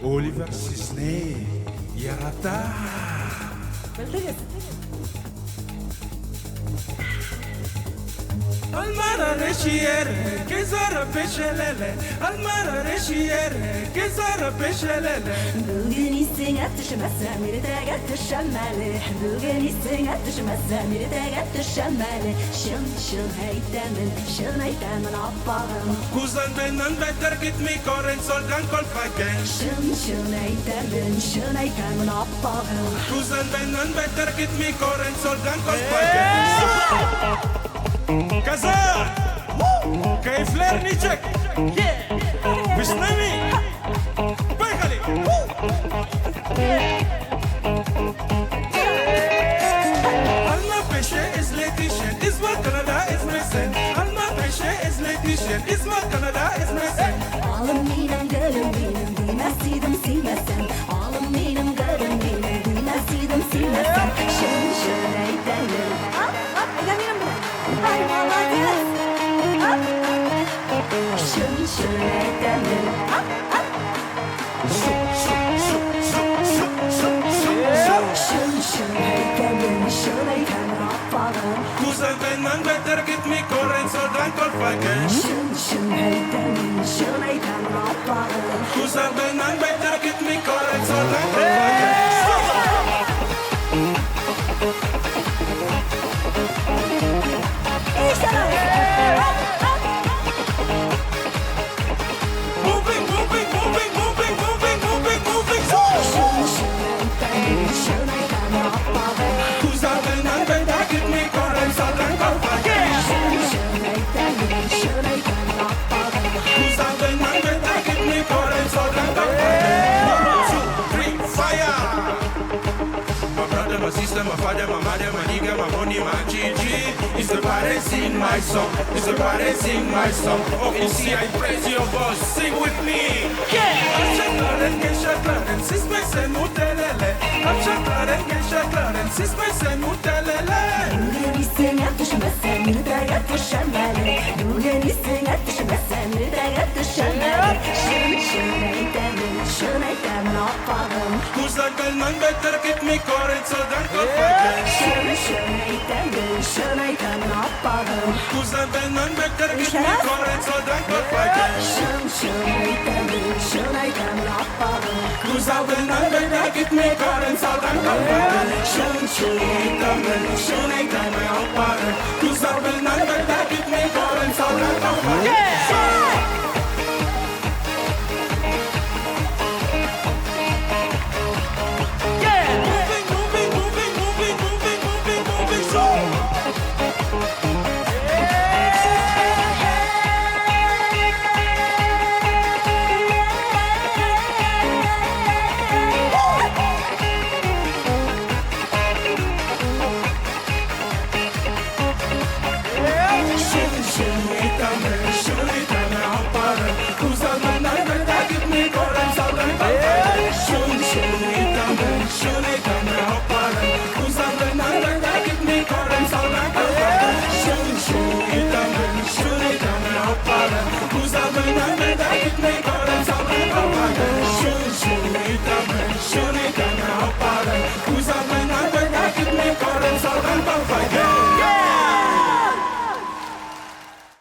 Oliver Cisne, yarata. Almara rechiere, che zara pescelele. Almara rechiere, che zara pescelele. Bugün isteyatışmasa mirdaga tuşamale. Bugün isteyatışmasa mirdaga tuşamale. Şın şın heytemin, şın heytemin appağım. Kuzan benden beter gitme koren soldan kolfagen. Şın şın heytemin, şın heytemin appağım. Kuzan benden beter gitme koren soldan kolfagen. Kaza! Kayıflar niçek? Bisnemi! Baykali! Alma peşe izletişen, İzmir Kanada izmesen. Alma peşe izletişen, İzmir Kanada izmesen. Alım benim, gülüm benim, duymazsaydım silmesem. Alım benim, gülüm benim, duymazsaydım silmesem. Şın şın heytemin. Edemiyorum bunu. Ay Muhammed. Şın şın heytemin. Şın şın heytemin, şın heytemin appağım. Kuzan benden beter gitme koren soldan kolfagen. Şın şın heytemin, şın heytemin appağım. Kuzan benden beter gitme koren soldan kolfagen. Moving, moving, moving, moving, moving, moving, moving. Kuzan benden beter gitme koren soldan kolfagen. Kuzan benden beter gitme koren soldan kolfagen. 1, 2, 3, fire! My brother, my sister, my father, my mother, my nigga, my money, my GG. It's the party sing my song. It's the party sing my song. Oh, you see, I praise your boss. Sing with me. Akşakların, gençakların, siz mesela mutelele. Akşakların, gençakların, siz mesela mutelele. Bugün isteyatışmasa mirdaga tuşamale. Bugün isteyatışmasa mirdaga tuşamale. Şın şın heytemin, şın heytemin appağım. Kuzak benden beter gitme koren soldan kolfagen. Şın şın heytemin, şın heytemin appağım. Kuzak benden beter gitme koren soldan kolfagen. Şın şın heytemin, şın heytemin appağım. Kuzak benden beter gitme koren soldan kolfagen. Şın şın heytemin, Şun eğlenme yapar. Kuzak benden beter gitme koren soldan kolfagen.